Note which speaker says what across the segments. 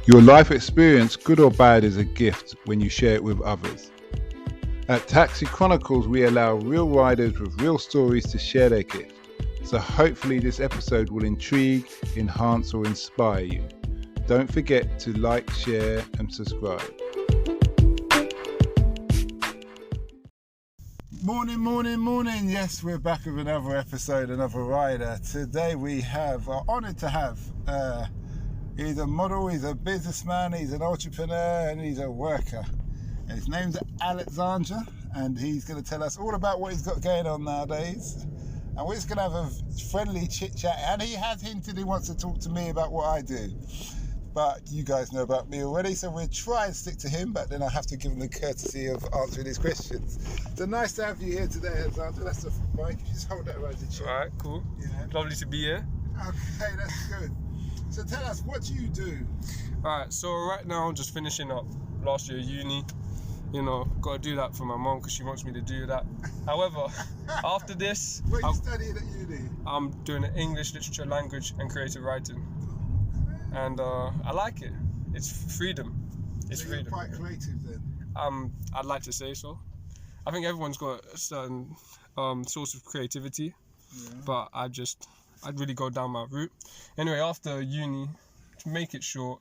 Speaker 1: Your life experience, good or bad, is a gift when you share it with others. At Taxi Chronicles, we allow real riders with real stories to share their gift. So hopefully this episode will intrigue, enhance or inspire you. Don't forget to like, share and subscribe. Morning. Yes, we're back with another episode, another rider. Today we are honoured to have, he's a model, he's a businessman, he's an entrepreneur and he's a worker. And his name's Alexander and he's going to tell us all about what he's got going on nowadays. And we're just going to have a friendly chit chat, and he has hinted he wants to talk to me about what I do. But you guys know about me already, so we'll try and stick to him, but then I have to give him the courtesy of answering his questions. So nice to have you here today, Alexander. That's the mic. Just hold that around the chair.
Speaker 2: Alright, cool.
Speaker 1: Yeah.
Speaker 2: Lovely to be here.
Speaker 1: Okay, that's good. So tell us, what do you do?
Speaker 2: Alright, so right now I'm just finishing up last year uni. You know, got to do that for my mom because she wants me to do that. However, after this...
Speaker 1: What are you studying at uni?
Speaker 2: I'm doing English, literature, language and creative writing. And I like it. It's freedom. It's
Speaker 1: so
Speaker 2: freedom.
Speaker 1: You're quite creative then?
Speaker 2: I'd like to say so. I think everyone's got a certain source of creativity, but I'd really go down my route. Anyway, after uni, to make it short,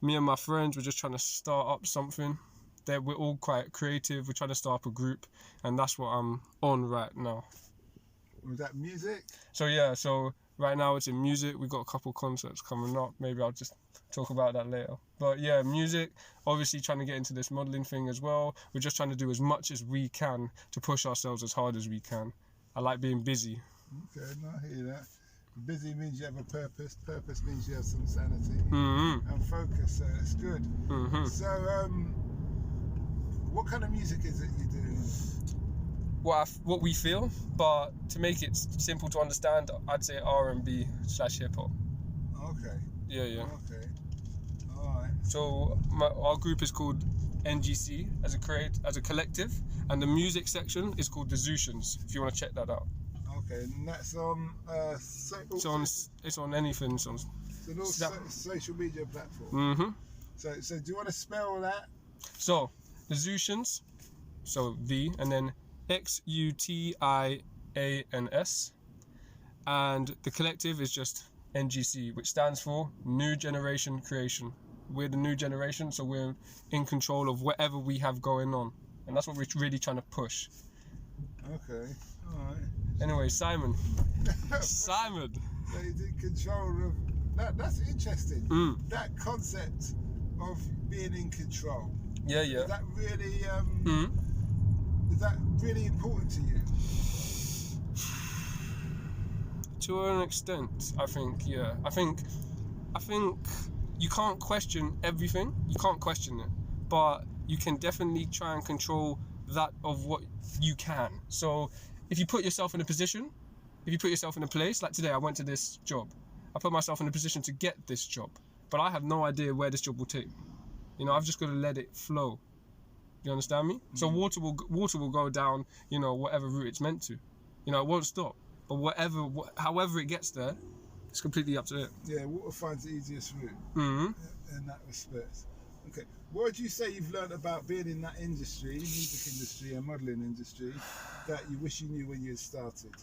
Speaker 2: me and my friends were just trying to start up something. We're all quite creative. We're trying to start up a group, and that's what I'm on right now.
Speaker 1: Was that music?
Speaker 2: So right now it's in music. We've got a couple concerts coming up. Maybe I'll just talk about that later. But yeah, music, obviously trying to get into this modelling thing as well. We're just trying to do as much as we can to push ourselves as hard as we can. I like being busy.
Speaker 1: Okay, no, I hear that. Busy means you have a purpose. Purpose means you have some sanity and focus, so that's good. So, what kind of music is it you're doing?
Speaker 2: What we feel, but to make it simple to understand, I'd say R&B / hip hop.
Speaker 1: Okay.
Speaker 2: Yeah.
Speaker 1: Okay. All right.
Speaker 2: So our group is called NGC as a collective, and the music section is called the Thexatians. If you want to check that out.
Speaker 1: Okay, and that's on.
Speaker 2: It's on anything. It's on.
Speaker 1: Social media platform. So do you want to spell that?
Speaker 2: So the Thexatians, so V and then XUTIANS, and the collective is just NGC, which stands for New Generation Creation. We're the new generation, so we're in control of whatever we have going on, and that's what we're really trying to push.
Speaker 1: Okay, all right.
Speaker 2: Anyway, Simon. Simon.
Speaker 1: So he's in control of that. That's interesting. That concept of being in control.
Speaker 2: Yeah.
Speaker 1: Is that really? Is that really important to you?
Speaker 2: To an extent, I think. Yeah. I think you can't question everything. You can't question it, but you can definitely try and control that of what you can. So if you put yourself in a position, if you put yourself in a place, like today I went to this job. I put myself in a position to get this job, but I have no idea where this job will take me. You know, I've just got to let it flow. You understand me? So water will go down, you know, whatever route it's meant to. You know, it won't stop. But however it gets there, it's completely up to it.
Speaker 1: Yeah, water finds the easiest route in that respect. Okay, what would you say you've learned about being in that industry, music industry and modelling industry, that you wish you knew when you had started?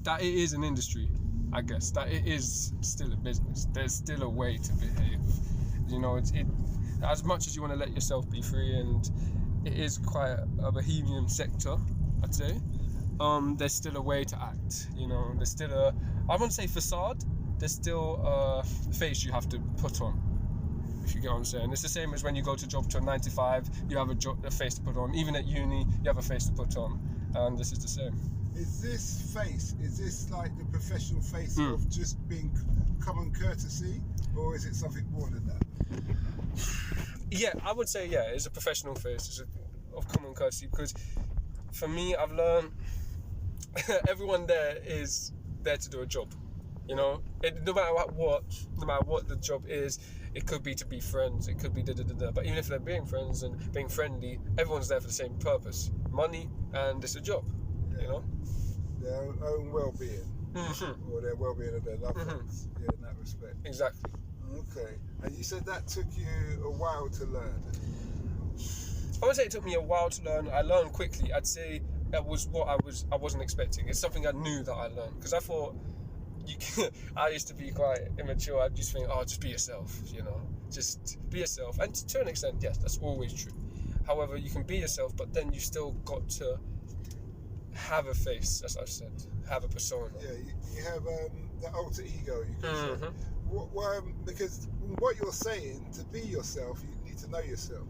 Speaker 2: That it is an industry, I guess. That it is still a business. There's still a way to behave. You know, it as much as you want to let yourself be free, and it is quite a bohemian sector, I'd say. There's still a way to act. You know, there's still I wouldn't say facade. There's still a face you have to put on. If you get what I'm saying, it's the same as when you go to job to a 9 to 5. You have a face to put on. Even at uni, you have a face to put on, and this is the same.
Speaker 1: Is this like the professional face of just being common courtesy, or is it something more than that?
Speaker 2: Yeah, I would say it's a professional face of common courtesy, because for me, I've learned everyone there is there to do a job. You know, no matter what the job is, it could be to be friends, it could be da-da-da-da. But even if they're being friends and being friendly, everyone's there for the same purpose: money, and it's a job. You know,
Speaker 1: their own well-being. or their well-being of their loved ones. Yeah, in that respect.
Speaker 2: Exactly.
Speaker 1: Okay. And you said that took you a while to learn.
Speaker 2: I would say it took me a while to learn. I learned quickly. I'd say that was what I wasn't expecting. It's something I knew that I learned, because I thought I used to be quite immature. I'd just think, oh, just be yourself, just be yourself. And to an extent, yes, that's always true. However, you can be yourself, but then you still got to have a face, as I've said, have a persona.
Speaker 1: Yeah, you have the alter ego, you can say. Because what you're saying, to be yourself, you need to know yourself.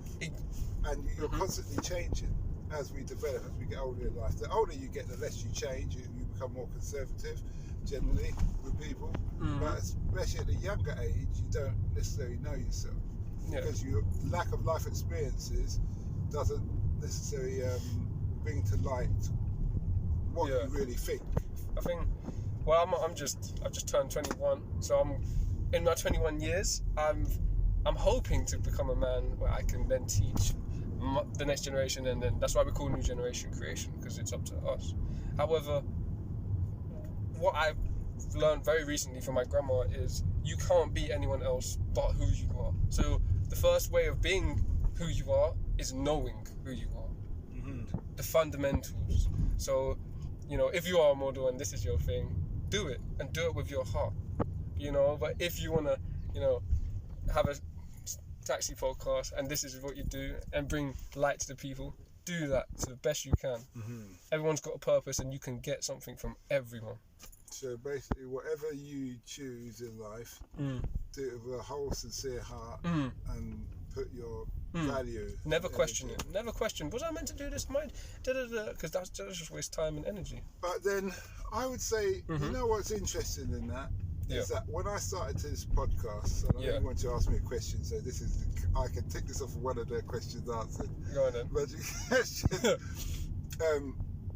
Speaker 1: And you're constantly changing as we develop, as we get older in life. The older you get, the less you change. You become more conservative, generally, with people. But especially at a younger age, you don't necessarily know yourself. Because your lack of life experiences doesn't necessarily bring to light what you really think.
Speaker 2: I think, well, I've just turned 21, so I'm in my 21 years. I'm hoping to become a man where I can then teach the next generation, and then that's why we call new generation creation, because it's up to us. However, what I've learned very recently from my grandma is you can't be anyone else but who you are. So the first way of being who you are is knowing who you are. The fundamentals. So, if you are a model and this is your thing, do it, and do it with your heart. But if you want to, have a taxi podcast and this is what you do and bring light to the people, do that to the best you can. Everyone's got a purpose, and you can get something from everyone.
Speaker 1: So basically, whatever you choose in life, do it with a whole sincere heart and put your value.
Speaker 2: Never question it. Never question, was I meant to do this? Because that's just waste time and energy.
Speaker 1: But then I would say, you know what's interesting in that? Is that when I started this podcast, and I really want to ask me a question, so I can take this off of one of the questions answered.
Speaker 2: Go on then.
Speaker 1: But question,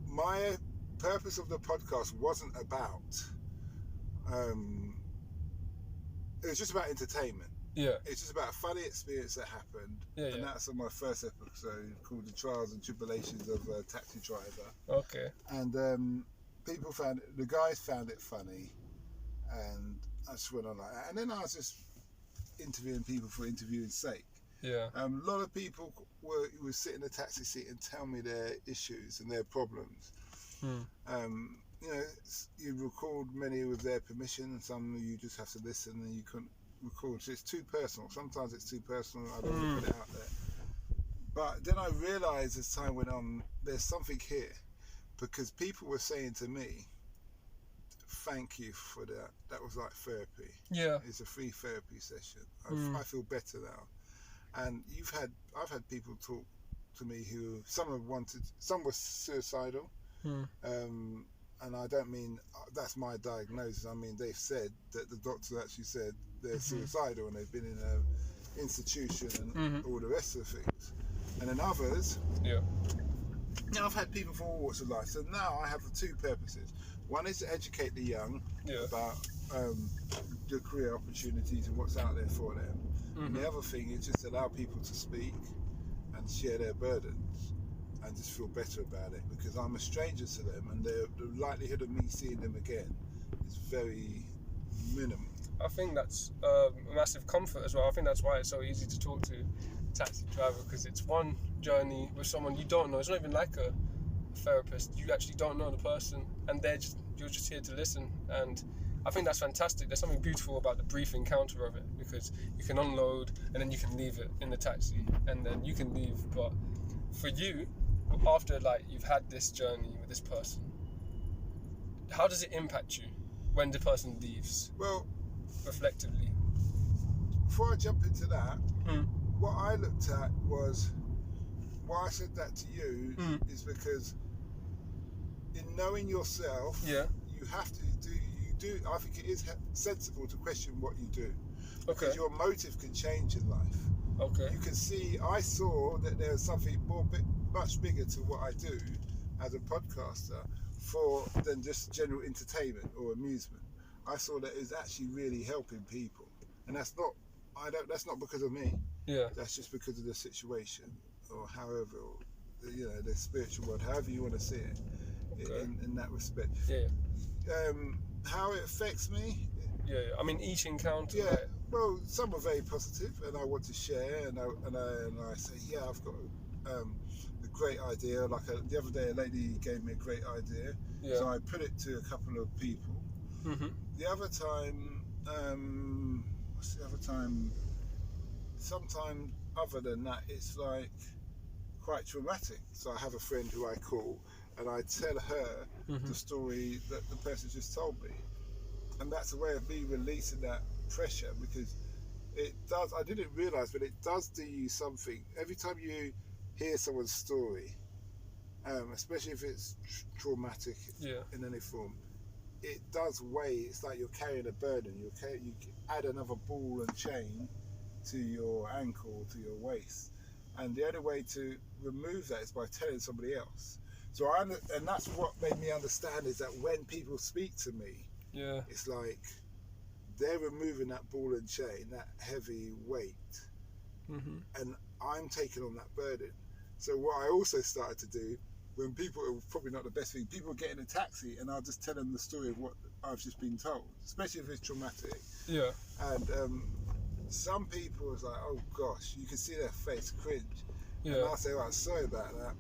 Speaker 1: my purpose of the podcast wasn't about, it was just about entertainment.
Speaker 2: Yeah.
Speaker 1: It's just about a funny experience that happened. And that's on my first episode called The Trials and Tribulations of a Taxi Driver.
Speaker 2: Okay.
Speaker 1: And the guys found it funny. And I just went on like that. And then I was just interviewing people for interviewing's sake.
Speaker 2: Yeah.
Speaker 1: A lot of people would sit in the taxi seat and tell me their issues and their problems. You record many with their permission, and some you just have to listen and you couldn't record. So it's too personal. Sometimes it's too personal. I don't want to put it out there. But then I realised as time went on, there's something here, because people were saying to me, thank you for that. That was like therapy. Yeah. It's a free therapy session. I feel better now. And I've had people talk to me who some were suicidal. And I don't mean that's my diagnosis. I mean, they've said that the doctor actually said they're suicidal and they've been in an institution and all the rest of the things. And then others. Yeah. Now I've had people from all walks of life. So now I have two purposes. One is to educate the young about the career opportunities and what's out there for them. And the other thing is just allow people to speak and share their burdens and just feel better about it, because I'm a stranger to them, and the likelihood of me seeing them again is very minimal.
Speaker 2: I think that's a massive comfort as well. I think that's why it's so easy to talk to a taxi driver, because it's one journey with someone you don't know. It's not even like a therapist. You actually don't know the person, and you're just here to listen. And I think that's fantastic. There's something beautiful about the brief encounter of it, because you can unload and then you can leave it in the taxi and then you can leave. But for you, after you've had this journey with this person, how does it impact you when the person leaves? Well, reflectively,
Speaker 1: before I jump into that, what I looked at was, why I said that to you is because in knowing yourself, you have to do. I think it is sensible to question what you do, because your motive can change in life. You can see. I saw that there was something much bigger to what I do as a podcaster than just general entertainment or amusement. I saw that it was actually really helping people, and that's not because of me. That's just because of the situation, or however, the spiritual world, however you want to see it, in that respect. how it affects me.
Speaker 2: Yeah, I mean each encounter.
Speaker 1: Yeah,
Speaker 2: Right?
Speaker 1: well, some are very positive, and I want to share, and I say, yeah, I've got a great idea. Like the other day, a lady gave me a great idea, so I put it to a couple of people.
Speaker 2: Mm-hmm.
Speaker 1: The other time, what's the other time? Sometime other than that, it's like quite traumatic. So I have a friend who I call, and I tell her the story that the person just told me. And that's a way of me releasing that pressure, because it does, I didn't realise, but it does do you something. Every time you hear someone's story, especially if it's traumatic in any form, it does weigh. It's like you're carrying a burden. You add another ball and chain to your ankle, to your waist. And the only way to remove that is by telling somebody else. So and that's what made me understand, is that when people speak to me, it's like they're removing that ball and chain, that heavy weight, and I'm taking on that burden. So what I also started to do, when people, it was probably not the best thing, people get in a taxi and I'll just tell them the story of what I've just been told, especially if it's traumatic.
Speaker 2: Yeah.
Speaker 1: And some people is like, oh gosh, you can see their face cringe.
Speaker 2: Yeah.
Speaker 1: And I'll say, well, sorry about that.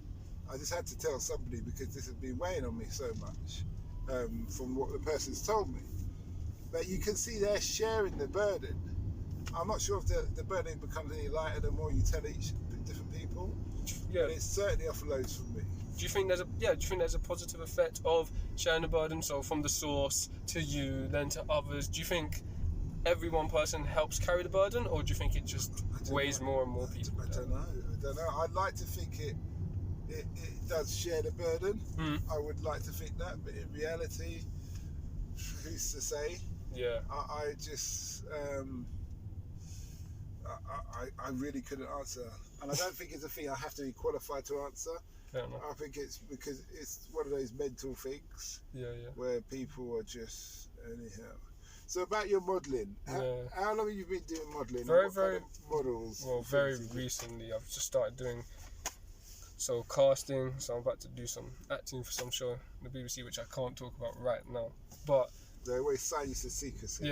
Speaker 1: I just had to tell somebody because this has been weighing on me so much from what the person's told me. But you can see they're sharing the burden. I'm not sure if the burden becomes any lighter the more you tell each different people.
Speaker 2: Yeah.
Speaker 1: But it certainly offloads from me.
Speaker 2: Do you think there's a positive effect of sharing the burden? So from the source to you, then to others. Do you think every one person helps carry the burden, or do you think it just weighs more and more people?
Speaker 1: I don't know. I'd like to think it does share the burden. I would like to think that, but in reality, who's to say?
Speaker 2: Yeah.
Speaker 1: I just I really couldn't answer, and I don't think it's a thing I have to be qualified to answer.
Speaker 2: Fair enough.
Speaker 1: I think it's because it's one of those mental things. Where people are just anyhow. So about your modelling, how long have you been doing modelling?
Speaker 2: Very
Speaker 1: kind of models?
Speaker 2: Well, very recently. I've just started doing casting. So I'm about to do some acting for some show on the BBC, which I can't talk about right now. But
Speaker 1: they always sign you to secrecy.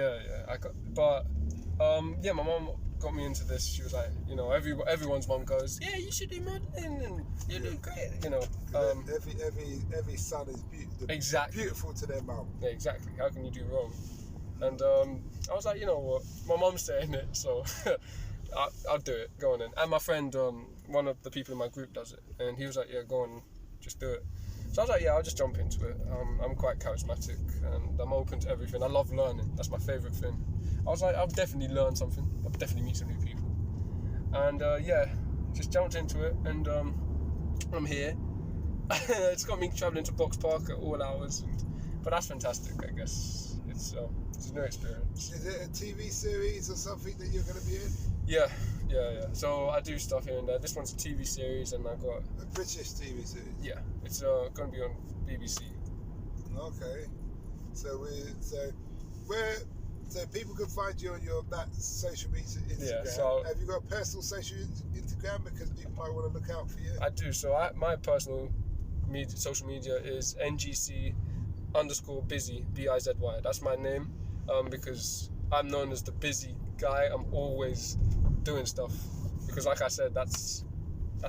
Speaker 2: My mum got me into this. She was like, everyone's mum goes, yeah, you should do modelling and you do great.
Speaker 1: Every son is beautiful to their mum.
Speaker 2: Yeah, exactly. How can you do wrong? And I was like, you know what, my mum's saying it, so I'll do it. Go on then. And my friend, one of the people in my group does it, and he was like, yeah, go on, just do it. So I was like, yeah, I'll just jump into it. I'm quite charismatic and I'm open to everything. I love learning. That's my favourite thing. I was like, I'll definitely learn something. I'll definitely meet some new people. And just jumped into it, and I'm here. It's got me travelling to Box Park at all hours, but that's fantastic, I guess. It's a new experience.
Speaker 1: Is it a TV series or something that you're going to be in?
Speaker 2: Yeah. So I do stuff here and there. This one's a TV series, and I got
Speaker 1: a British TV series.
Speaker 2: Yeah, it's going to be on BBC.
Speaker 1: Okay. So people can find you on that social media Instagram.
Speaker 2: Yeah. So
Speaker 1: have you got a personal social Instagram, because people might want to look out for you?
Speaker 2: I do. So my personal social media is NGC _busy, BIZY. That's my name, because I'm known as the busy guy. I'm always doing stuff, because like I said, that's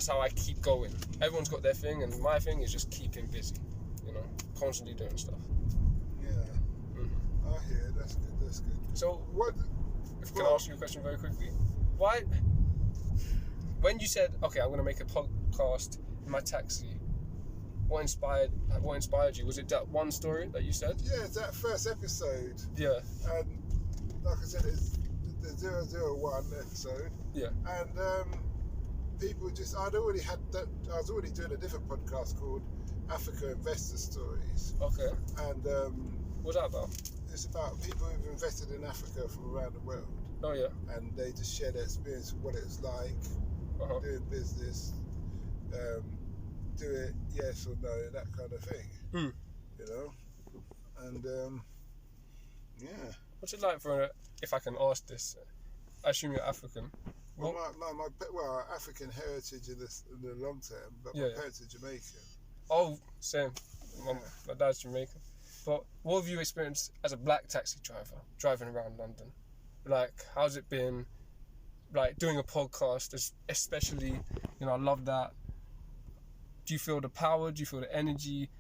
Speaker 2: how I keep going. Everyone's got their thing, and my thing is just keeping busy, constantly doing stuff.
Speaker 1: Yeah. I hear it. That's good.
Speaker 2: So can I ask you a question very quickly? Why, when you said, okay, I'm going to make a podcast in my taxi, what inspired you? Was it that one story that you said?
Speaker 1: Yeah, it's that first episode.
Speaker 2: Yeah.
Speaker 1: And like I said, it's the 001 episode.
Speaker 2: Yeah.
Speaker 1: And people just, I was already doing a different podcast called Africa Investor Stories.
Speaker 2: Okay.
Speaker 1: And
Speaker 2: what's that about?
Speaker 1: It's about people who've invested in Africa from around the world.
Speaker 2: Oh yeah.
Speaker 1: And they just share their experience of what it's like doing business. Do it, yes or no, that kind of thing. And yeah.
Speaker 2: What's it like if I can ask this? I assume you're African.
Speaker 1: Well, my African heritage in the long term, but my parents are Jamaican.
Speaker 2: Oh, same. My dad's Jamaican. But what have you experienced as a black taxi driver driving around London? Like, how's it been? Like, doing a podcast, especially, you know, I love that. Do you feel the power? Do you feel the energy?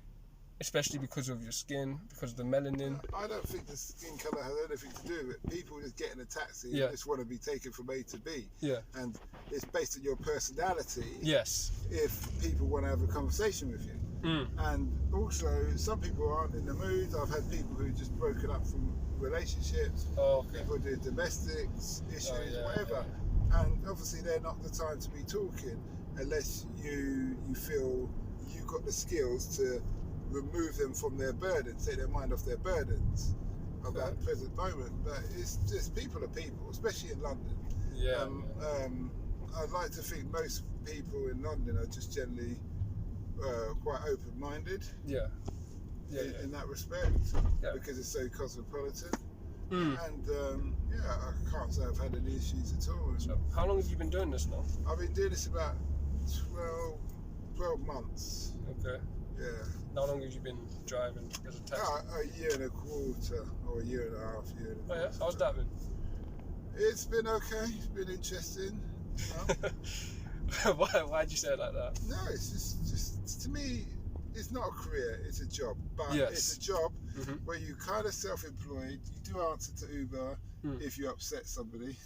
Speaker 2: Especially because of your skin, because of the melanin?
Speaker 1: I don't think the skin colour has anything to do with it. People just get in a taxi
Speaker 2: Yeah.
Speaker 1: and just want to be taken from A to B.
Speaker 2: Yeah.
Speaker 1: And it's based on your personality.
Speaker 2: Yes.
Speaker 1: If people want to have a conversation with you. And also, some people aren't in the mood. I've had people who just broken up from relationships.
Speaker 2: Oh, okay.
Speaker 1: People do domestics issues,
Speaker 2: yeah,
Speaker 1: whatever. And obviously, they're not the time to be talking unless you feel you've got the skills to remove them from their burdens, take their mind off their burdens of that present moment. But it's just people are people, especially in London.
Speaker 2: Yeah.
Speaker 1: I'd like to think most people in London are just generally quite open-minded.
Speaker 2: Yeah.
Speaker 1: In that respect, because it's so cosmopolitan. And I can't say I've had any issues at all.
Speaker 2: So how long have you been doing this now?
Speaker 1: I've been doing this about 12 months.
Speaker 2: Okay.
Speaker 1: Yeah.
Speaker 2: How long have you been driving as a taxi?
Speaker 1: A year and a quarter, or a year and a half.
Speaker 2: Oh yeah, how's that been?
Speaker 1: It's been okay. It's been interesting. You know?
Speaker 2: Why'd you say it like that?
Speaker 1: No, it's just to me, it's not a career. It's a job, but it's a job where you kind of self-employed. You do answer to Uber if you upset somebody.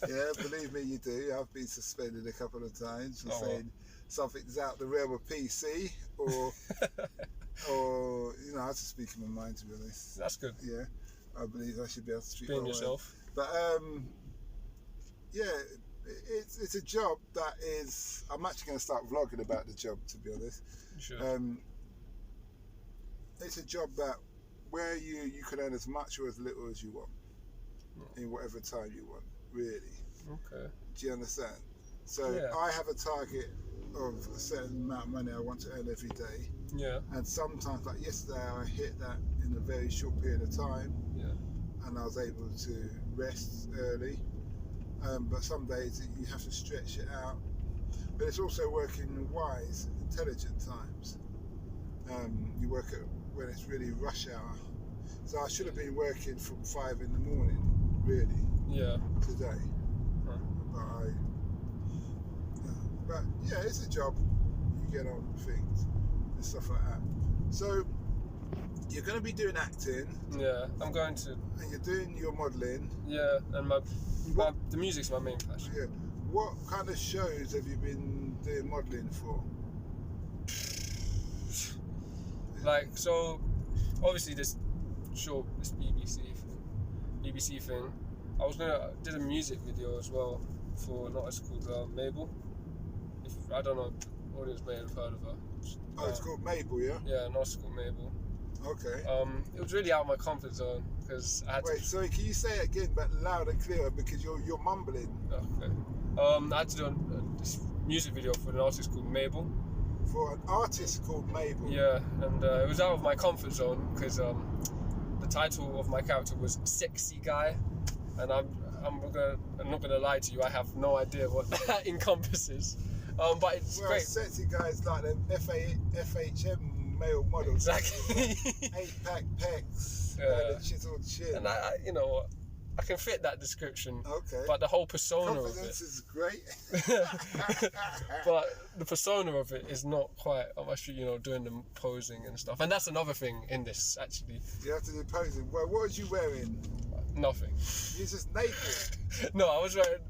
Speaker 1: Yeah, believe me, you do. I've been suspended a couple of times for saying something's out the realm of PC, or you know, I have to speak in my mind, to be honest.
Speaker 2: That's good.
Speaker 1: Yeah, I believe I should be able to speak
Speaker 2: Being
Speaker 1: my
Speaker 2: yourself.
Speaker 1: mind. But yeah, it's a job that is. I'm actually going to start vlogging about the job, to be honest.
Speaker 2: Sure.
Speaker 1: It's a job that where you can earn as much or as little as you want in whatever time you want, really.
Speaker 2: Okay.
Speaker 1: Do you understand? So I have a target of a certain amount of money I want to earn every day.
Speaker 2: Yeah.
Speaker 1: And sometimes, like yesterday, I hit that in a very short period of time.
Speaker 2: Yeah.
Speaker 1: And I was able to rest early. But some days you have to stretch it out. But it's also working wise, intelligent times. You work at when it's really rush hour. So I should have been working from 5 in the morning, really. Yeah. Today. Huh. But yeah, it's a job. You get on with things and stuff like that. So you're going to be doing acting.
Speaker 2: Yeah, I'm going to.
Speaker 1: And you're doing your modelling.
Speaker 2: Yeah, and the music's my main passion.
Speaker 1: Yeah. What kind of shows have you been doing modelling for?
Speaker 2: Like, so obviously this BBC thing. I was did a music video as well for an artist called Mabel. I don't know, the audience may have heard of her.
Speaker 1: It's called Mabel, yeah?
Speaker 2: Yeah, an artist called Mabel.
Speaker 1: Okay.
Speaker 2: It was really out of my comfort zone because I had to.
Speaker 1: Wait, sorry, can you say it again, but loud and clear, because you're mumbling.
Speaker 2: Okay. I had to do this music video for an artist called Mabel.
Speaker 1: For an artist called Mabel?
Speaker 2: Yeah, and it was out of my comfort zone because the title of my character was Sexy Guy, and I'm not gonna lie to you, I have no idea what that encompasses. But it's great.
Speaker 1: Sexy guys like them FHM male models.
Speaker 2: Exactly.
Speaker 1: 8-pack pecs, the chiseled chin.
Speaker 2: And I can fit that description.
Speaker 1: Okay.
Speaker 2: But the whole persona
Speaker 1: Confidence is great.
Speaker 2: But the persona of it is not quite up my street, doing the posing and stuff. And that's another thing in this, actually.
Speaker 1: You have to do posing. Well, what was you wearing?
Speaker 2: Nothing.
Speaker 1: You're just naked?
Speaker 2: No, I was wearing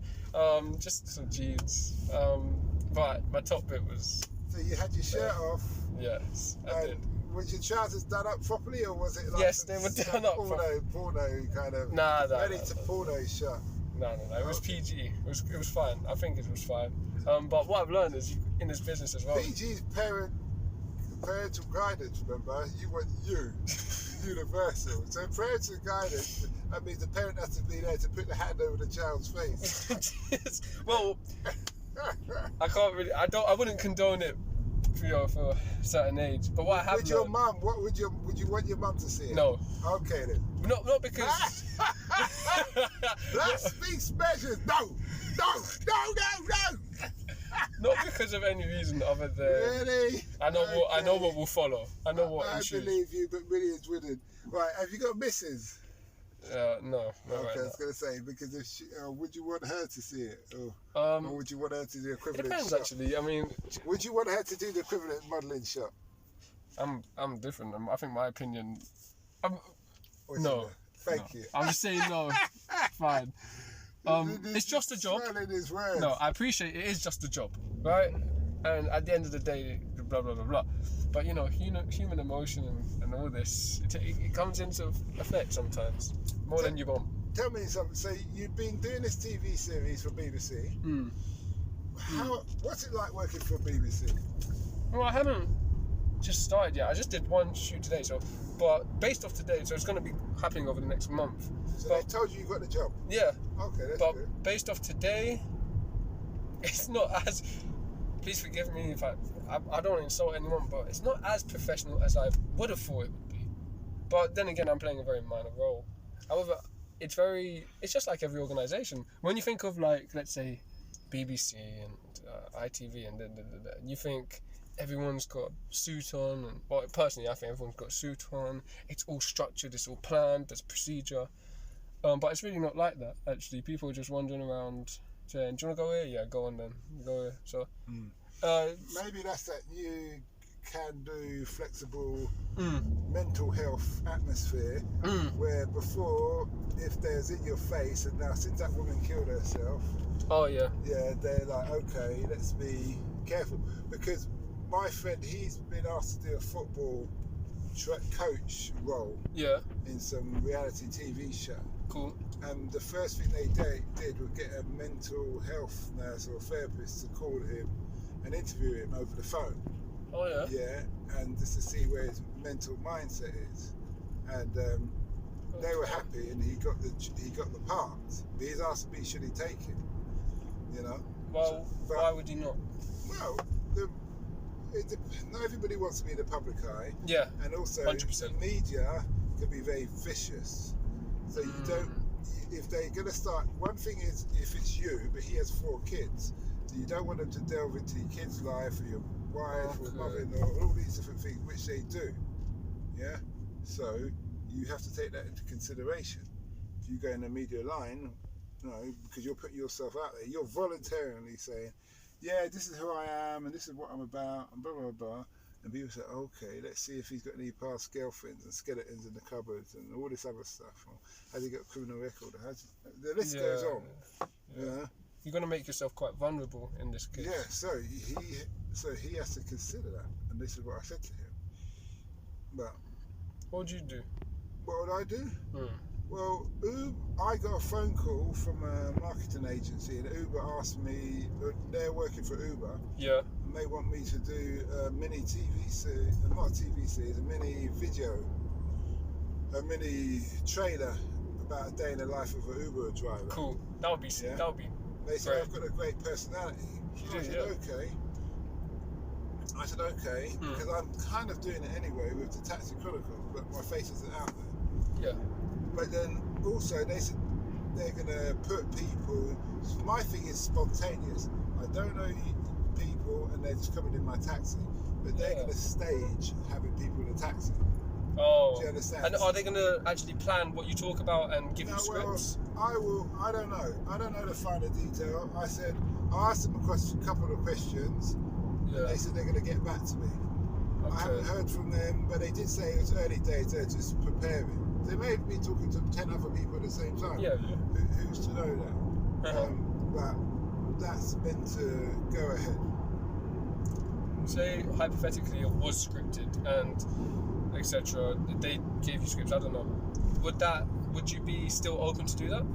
Speaker 2: just some jeans. But my top bit was...
Speaker 1: So you had your shirt off?
Speaker 2: Yes, I did.
Speaker 1: Was your trousers done up properly, or was it like
Speaker 2: yes, they were done up
Speaker 1: porno kind of ready to porno shot?
Speaker 2: No. It was PG. It was fine. I think it was fine. But what I've learned is in this business as well.
Speaker 1: PG is parental guidance. Remember, you want universal. So parental guidance. That means the parent has to be there to put the hand over the child's face.
Speaker 2: Well, I can't really. I wouldn't condone it. For a certain age, but what I have
Speaker 1: with your mum, would you want your mum to see it?
Speaker 2: No.
Speaker 1: Okay then.
Speaker 2: Not because.
Speaker 1: That speaks measures. No.
Speaker 2: Not because of any reason other than
Speaker 1: Really?
Speaker 2: I know what will follow. I know what
Speaker 1: I
Speaker 2: ensues.
Speaker 1: believe you, but millions wouldn't. Right, have you got misses?
Speaker 2: No,
Speaker 1: Okay,
Speaker 2: right
Speaker 1: I was going to say, because if she, would you want her to see it? Or
Speaker 2: now.
Speaker 1: would you want her to do the
Speaker 2: It
Speaker 1: equivalent
Speaker 2: depends
Speaker 1: shot?
Speaker 2: actually. I mean,
Speaker 1: Would you want her to do the equivalent modelling shot?
Speaker 2: I'm different. I think my opinion.
Speaker 1: Or is
Speaker 2: No.
Speaker 1: it Thank you.
Speaker 2: I'm just saying no. Fine. It's just a job.
Speaker 1: Swirling his words.
Speaker 2: No, I appreciate it is just a job, right? And at the end of the day, blah blah blah blah. But you know, human emotion and all this, it comes into effect sometimes more than you want.
Speaker 1: Tell me something. So you've been doing this TV series for BBC. What's it like working for BBC?
Speaker 2: Well, I haven't just started yet. I just did one shoot today, but based off today, so it's going to be happening over the next month.
Speaker 1: So they told you got the job?
Speaker 2: Yeah.
Speaker 1: Okay, that's
Speaker 2: but
Speaker 1: good.
Speaker 2: Based off today, it's not as. Please forgive me if I don't want to insult anyone, but it's not as professional as I would have thought it would be. But then again, I'm playing a very minor role. However, it's just like every organisation. When you think of, like, let's say, BBC and ITV and you think everyone's got a suit on, and well, personally I think everyone's got a suit on, it's all structured, it's all planned, there's procedure, but it's really not like that actually. People are just wandering around saying, do you want to go here? Yeah, go on then, go here. So
Speaker 1: maybe that's that you can do flexible mental health atmosphere where before, if there's in your face, and now since that woman killed herself, they're like, okay, let's be careful, because my friend, he's been asked to do a football coach role in some reality TV show.
Speaker 2: Cool.
Speaker 1: And the first thing they did was get a mental health nurse or therapist to call him and interview him over the phone.
Speaker 2: Oh yeah.
Speaker 1: Yeah, and just to see where his mental mindset is. And they were happy, and he got the part. But he's asked me, should he take it? You know.
Speaker 2: Well, why would he not?
Speaker 1: Well, not everybody wants to be in the public eye.
Speaker 2: Yeah.
Speaker 1: And also,
Speaker 2: 100%.
Speaker 1: the media can be very vicious. So you don't. If they're gonna start, one thing is if it's you, but he has 4 kids, so you don't want them to delve into your kid's life or your wife or mother-in-law, all these different things, which they do. Yeah. So you have to take that into consideration. If you go in the media line, because you're putting yourself out there, you're voluntarily saying, yeah, this is who I am and this is what I'm about and blah blah blah. And people say, okay, let's see if he's got any past girlfriends and skeletons in the cupboards and all this other stuff. Or has he got a criminal record? The list goes on. Yeah.
Speaker 2: You're going to make yourself quite vulnerable in this case.
Speaker 1: Yeah, so he has to consider that. And this is what I said to him. But
Speaker 2: what would you do?
Speaker 1: What would I do? Well, I got a phone call from a marketing agency, and Uber asked me, they're working for Uber.
Speaker 2: Yeah.
Speaker 1: And they want me to do a mini TV series, not a TV series, a mini video, a mini trailer about a day in the life of an Uber driver.
Speaker 2: Cool. That would be sick.
Speaker 1: Yeah.
Speaker 2: That would be
Speaker 1: They said,
Speaker 2: great.
Speaker 1: I've got a great personality. I said, okay. I said, okay, because I'm kind of doing it anyway with the Taxichronicles, but my face isn't out there.
Speaker 2: Yeah.
Speaker 1: But then also they said they're going to put people, my thing is spontaneous. I don't know people and they're just coming in my taxi, but they're going to stage having people in a taxi.
Speaker 2: Oh.
Speaker 1: Do you understand?
Speaker 2: And are they going to actually plan what you talk about and give you scripts?
Speaker 1: Well, I don't know. I don't know the finer detail. I asked them a couple of questions, and they said they're going to get back to me. Okay. I haven't heard from them, but they did say it was early days, they're just preparing. They may be talking to 10 other people at the same time.
Speaker 2: Yeah.
Speaker 1: Who's to know that? But that's meant to go ahead.
Speaker 2: Say, hypothetically, it was scripted and etc. They gave you scripts, I don't know. Would you be still open to do that?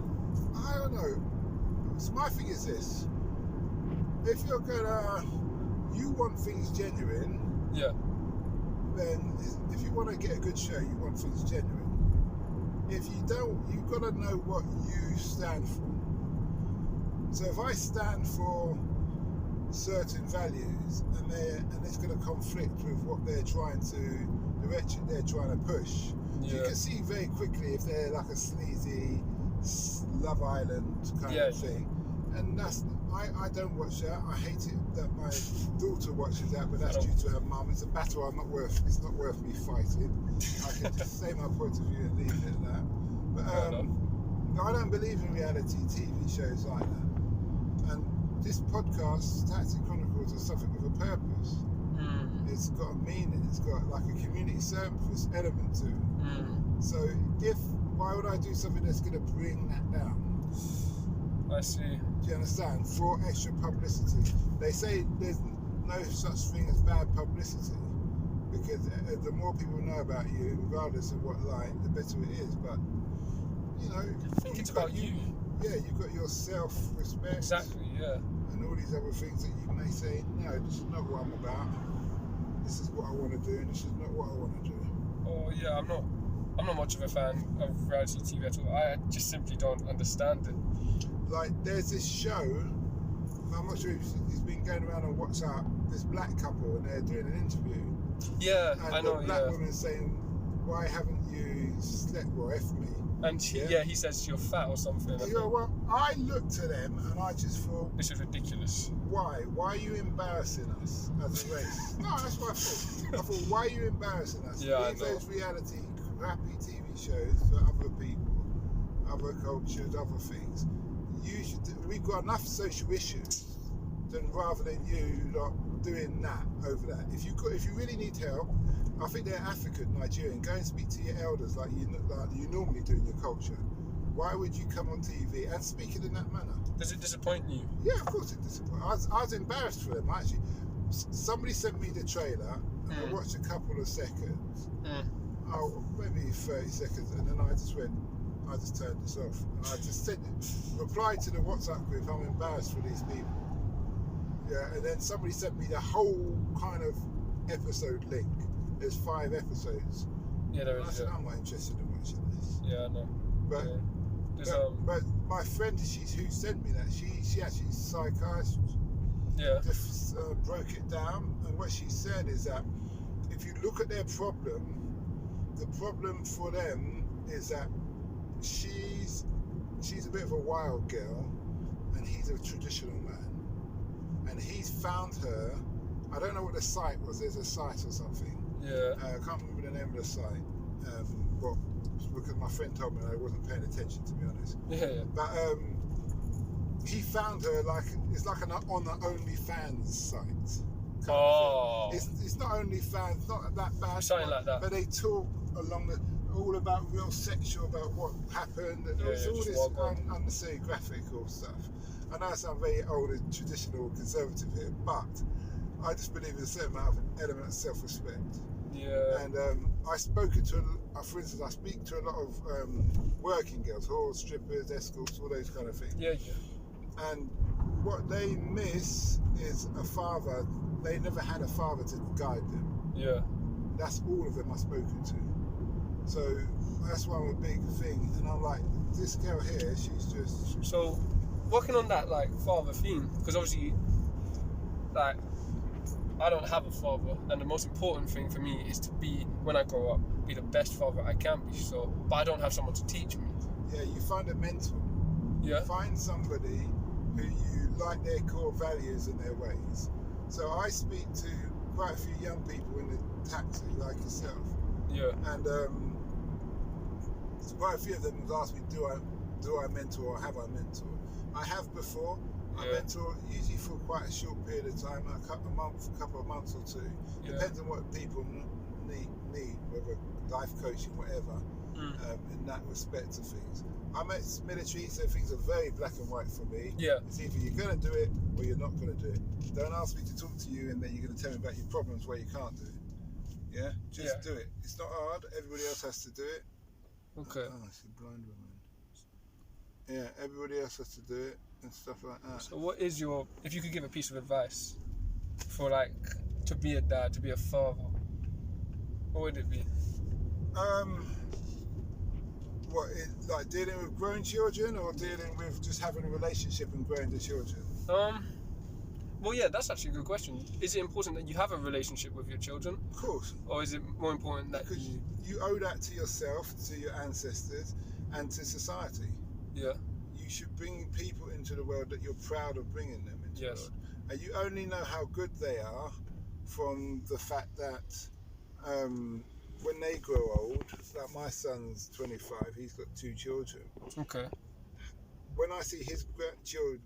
Speaker 1: I don't know. So my thing is this. If you're you want things genuine, then if you want to get a good show, you want things genuine. If you don't, you've got to know what you stand for. So if I stand for certain values and it's going to conflict with what they're trying to, direction they're trying to push, you can see very quickly if they're like a sleazy Love Island kind of thing. And I don't watch that. I hate it that my daughter watches that, but that's due to her mum. It's a battle it's not worth me fighting. I can just say my point of view and leave it at that. But I don't believe in reality TV shows like that. And this podcast, Taxichronicles, is something with a purpose. It's got a meaning. It's got like a community service element to it. So why would I do something that's going to bring that down?
Speaker 2: I see.
Speaker 1: Do you understand? For extra publicity. They say there's no such thing as bad publicity, because the more people know about you, regardless of what line, the better it is. But you know,
Speaker 2: I think it's about you.
Speaker 1: Yeah, you've got your self-respect.
Speaker 2: Exactly. Yeah.
Speaker 1: And all these other things that you may say, no, this is not what I'm about. This is what I want to do, and this is not what I want to do.
Speaker 2: Oh yeah, I'm not much of a fan of reality TV at all. I just simply don't understand it.
Speaker 1: Like, there's this show, I'm not sure if it's been going around on WhatsApp, this black couple, and they're doing an interview.
Speaker 2: Yeah,
Speaker 1: and
Speaker 2: I know.
Speaker 1: the black woman saying, "Why haven't you slept well, F me?"
Speaker 2: And he says you're fat or something.
Speaker 1: You know, well, I looked at them and I just thought,
Speaker 2: this is ridiculous.
Speaker 1: Why? Why are you embarrassing us as a race? No, that's what I thought. I thought, why are you embarrassing us?
Speaker 2: Yeah,
Speaker 1: Leave those reality, crappy TV shows for other people, other cultures, other things. We've got enough social issues rather than you not doing that over that. If you really need help, I think they're African, Nigerian. Go and speak to your elders like you normally do in your culture. Why would you come on TV and speak it in that manner?
Speaker 2: Does it disappoint you?
Speaker 1: Yeah, of course it disappoints. I was embarrassed for them. Actually, somebody sent me the trailer and I watched a couple of seconds. Oh, maybe 30 seconds, and then I just turned this off. And I just replied to the WhatsApp group, I'm embarrassed for these people. Yeah, and then somebody sent me the whole kind of episode link. There's 5 episodes.
Speaker 2: Yeah, there is.
Speaker 1: I said, I'm not interested in watching this.
Speaker 2: Yeah, I know.
Speaker 1: But my friend, who sent me that, she actually is a psychiatrist.
Speaker 2: Yeah.
Speaker 1: Just broke it down, and what she said is that if you look at their problem, the problem for them is that she's a bit of a wild girl, and he's a traditional man, and he's found her. I don't know what the site was. There's a site or something.
Speaker 2: Yeah.
Speaker 1: I can't remember the name of the site. Because my friend told me and I wasn't paying attention, to be honest.
Speaker 2: Yeah.
Speaker 1: But he found her it's like on the OnlyFans site.
Speaker 2: Oh.
Speaker 1: It's not OnlyFans, not that bad.
Speaker 2: Something like that.
Speaker 1: But they talk all about real sexual, about what happened, and it's all this unnecessary graphical stuff. I know I sound very old and traditional and conservative here, but I just believe in a certain amount of element of self-respect.
Speaker 2: Yeah.
Speaker 1: And I speak to a lot of working girls, whores, strippers, escorts, all those kind of things.
Speaker 2: Yeah, yeah.
Speaker 1: And what they miss is a father. They never had a father to guide them.
Speaker 2: Yeah.
Speaker 1: That's all of them I've spoken to. So that's why I'm a big thing. And I'm like, this girl here, she's just...
Speaker 2: So, working on that, like, father theme, because obviously, like, I don't have a father, and the most important thing for me is to be, when I grow up, be the best father I can be. So, but I don't have someone to teach me.
Speaker 1: Yeah, you find a mentor.
Speaker 2: Yeah.
Speaker 1: Find somebody who you like their core values and their ways. So I speak to quite a few young people in the taxi, like yourself.
Speaker 2: Yeah.
Speaker 1: And quite a few of them have asked me, do I mentor or have I mentored? I have before. I mentor usually for quite a short period of time, a couple of months or two.
Speaker 2: Yeah.
Speaker 1: Depends on what people need, whether life coaching, whatever, in that respect of things. I'm ex-military, so things are very black and white for me.
Speaker 2: Yeah.
Speaker 1: It's either you're going to do it or you're not going to do it. Don't ask me to talk to you and then you're going to tell me about your problems where you can't do it. Yeah? Just do it. It's not hard. Everybody else has to do it.
Speaker 2: Okay.
Speaker 1: Oh, it's a blind woman. Yeah, everybody else has to do it and stuff like that.
Speaker 2: So what is if you could give a piece of advice for, like, to be a dad, to be a father, what would it be? Like dealing with grown children or dealing with just having a relationship and growing the children? Well, yeah, that's actually a good question. Is it important that you have a relationship with your children?
Speaker 1: Of course.
Speaker 2: Or is it more important that
Speaker 1: because you owe that to yourself, to your ancestors, and to society.
Speaker 2: Yeah.
Speaker 1: You should bring people into the world that you're proud of bringing them into the
Speaker 2: Yes.
Speaker 1: world. And you only know how good they are from the fact that when they grow old, like my son's 25, he's got 2 children.
Speaker 2: Okay.
Speaker 1: When I see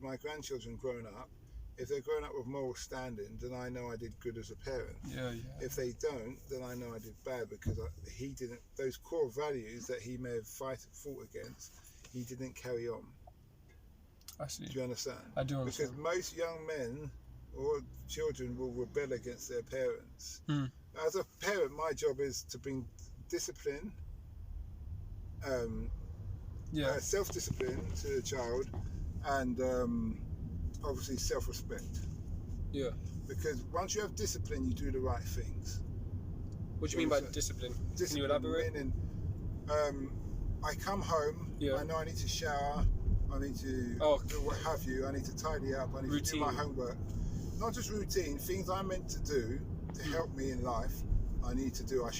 Speaker 1: my grandchildren growing up, if they're growing up with moral standing, then I know I did good as a parent.
Speaker 2: Yeah.
Speaker 1: If they don't, then I know I did bad because he didn't. Those core values that he may have fought against, he didn't carry on.
Speaker 2: I see.
Speaker 1: Do you understand?
Speaker 2: I do understand.
Speaker 1: Because most young men or children will rebel against their parents. As a parent, my job is to bring discipline, self-discipline to the child, and obviously self-respect.
Speaker 2: Yeah.
Speaker 1: Because once you have discipline, you do the right things.
Speaker 2: What do you mean by discipline? Can you elaborate?
Speaker 1: Meaning, I come home, I know I need to shower, I need to do what have you, I need to tidy up, I need to do my homework. Not just routine, things I'm meant to do to help me in life, I should do. I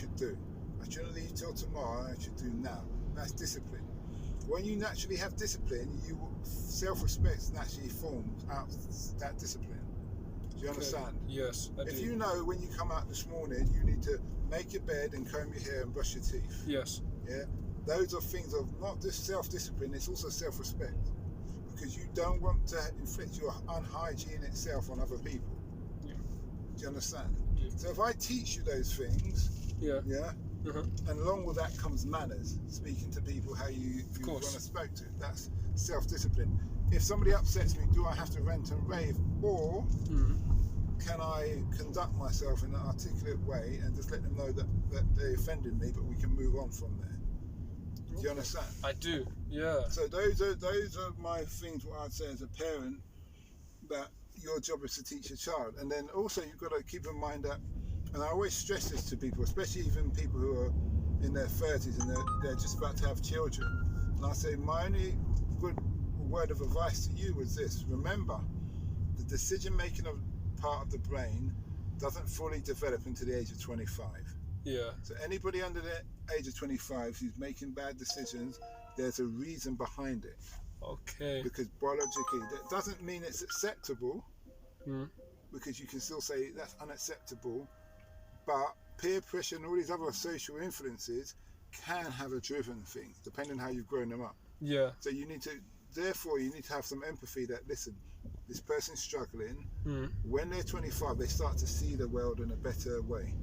Speaker 1: shouldn't leave till tomorrow, I should do now. That's discipline. When you naturally have discipline, self-respect naturally forms out that discipline. Do you understand?
Speaker 2: Yes, I do.
Speaker 1: If you know when you come out this morning, you need to make your bed and comb your hair and brush your teeth.
Speaker 2: Yes.
Speaker 1: Yeah? Those are things of not just self-discipline, it's also self-respect. Because you don't want to inflict your unhygienic self on other people. Yeah. Do you understand?
Speaker 2: Yeah.
Speaker 1: So if I teach you those things, and along with that comes manners, speaking to people how you want to speak to. That's self-discipline. If somebody upsets me, do I have to rant and rave, or can I conduct myself in an articulate way and just let them know that they offended me, but we can move on from there? Do you understand?
Speaker 2: I do. Yeah.
Speaker 1: So those are my things. What I'd say as a parent, that your job is to teach your child, and then also you've got to keep in mind that. And I always stress this to people, especially even people who are in their 30s and they're just about to have children. And I say, my only good word of advice to you was this: remember, the decision-making part of the brain doesn't fully develop until the age of 25.
Speaker 2: Yeah.
Speaker 1: So anybody under the age of 25 who's making bad decisions, there's a reason behind it.
Speaker 2: Okay.
Speaker 1: Because biologically, that doesn't mean it's acceptable, because you can still say that's unacceptable. But peer pressure and all these other social influences can have a driven thing, depending on how you've grown them up.
Speaker 2: Yeah.
Speaker 1: So you need to have some empathy that, listen, this person's struggling. When they're 25, they start to see the world in a better way,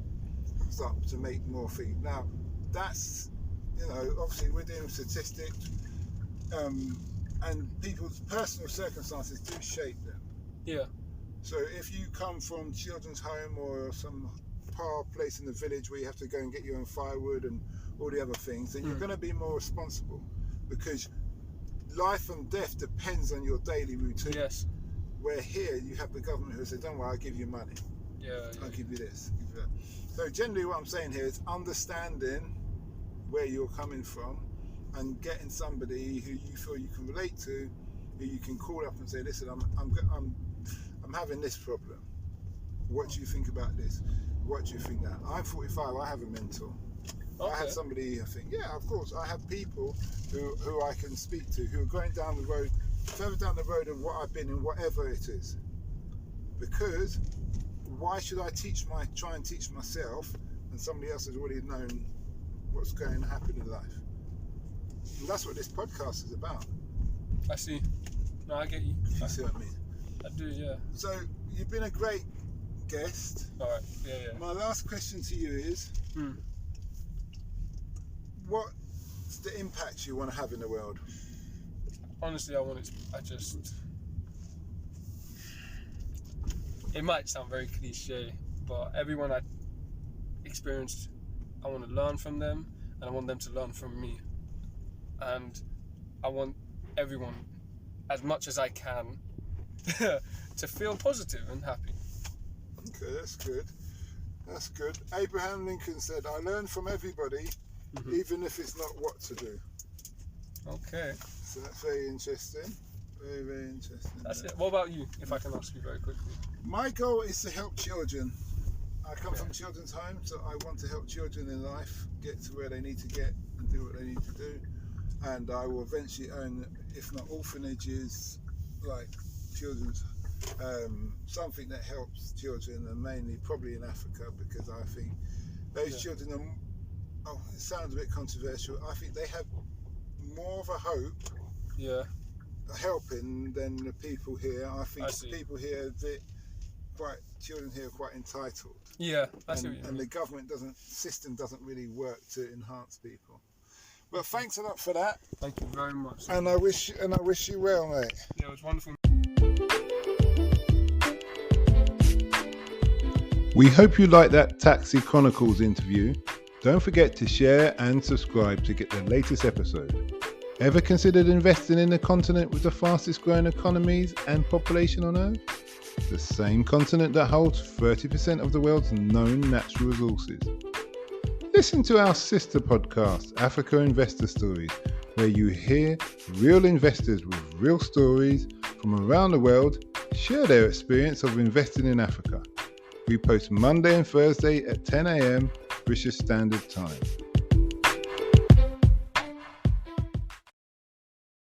Speaker 1: start to make more things. Now, that's, obviously we're dealing with statistics, and people's personal circumstances do shape them.
Speaker 2: Yeah.
Speaker 1: So if you come from children's home or some place in the village where you have to go and get your own firewood and all the other things, then you're going to be more responsible, because life and death depends on your daily routine.
Speaker 2: Yes.
Speaker 1: Where here you have the government who say, don't worry, I'll give you money. I'll give you this, give you that. So generally what I'm saying here is understanding where you're coming from and getting somebody who you feel you can relate to, who you can call up and say, listen, I'm having this problem. What do you think about this? What do you think that? I'm 45, I have a mentor. Okay. I have somebody, I think, yeah, of course. I have people who I can speak to, who are going down the road, further down the road of what I've been in, whatever it is. Because why should I try and teach myself and somebody else has already known what's going to happen in life? And that's what this podcast is about.
Speaker 2: I see. No, I get you.
Speaker 1: You see what I mean?
Speaker 2: I do, yeah.
Speaker 1: So you've been a great guest.
Speaker 2: All right. Yeah.
Speaker 1: My last question to you is, what's the impact you want to have in the world?
Speaker 2: Honestly, it might sound very cliche, but everyone I experienced, I want to learn from them, and I want them to learn from me. And I want everyone, as much as I can, to feel positive and happy.
Speaker 1: Okay, that's good. That's good. Abraham Lincoln said, I learn from everybody, even if it's not what to do.
Speaker 2: Okay.
Speaker 1: So that's very interesting. Very, very interesting.
Speaker 2: That's it. What about you, if I can ask you very quickly?
Speaker 1: My goal is to help children. I come from children's home, so I want to help children in life get to where they need to get and do what they need to do. and I will eventually own, if not orphanages, like children's, something that helps children, and mainly probably in Africa, because I think those children are, it sounds a bit controversial, I think they have more of a hope helping than the people here. I think the people here, children here are quite entitled.
Speaker 2: Yeah, I see what you mean.
Speaker 1: And the government system doesn't really work to enhance people. Well, thanks a lot for that.
Speaker 2: Thank you very much.
Speaker 1: And I wish you well, mate.
Speaker 2: Yeah, it was wonderful.
Speaker 1: We hope you liked that Taxi Chronicles interview. Don't forget to share and subscribe to get the latest episode. Ever considered investing in the continent with the fastest growing economies and population on Earth? The same continent that holds 30% of the world's known natural resources. Listen to our sister podcast, Africa Investor Stories, where you hear real investors with real stories from around the world share their experience of investing in Africa. We post Monday and Thursday at 10 a.m. British Standard Time.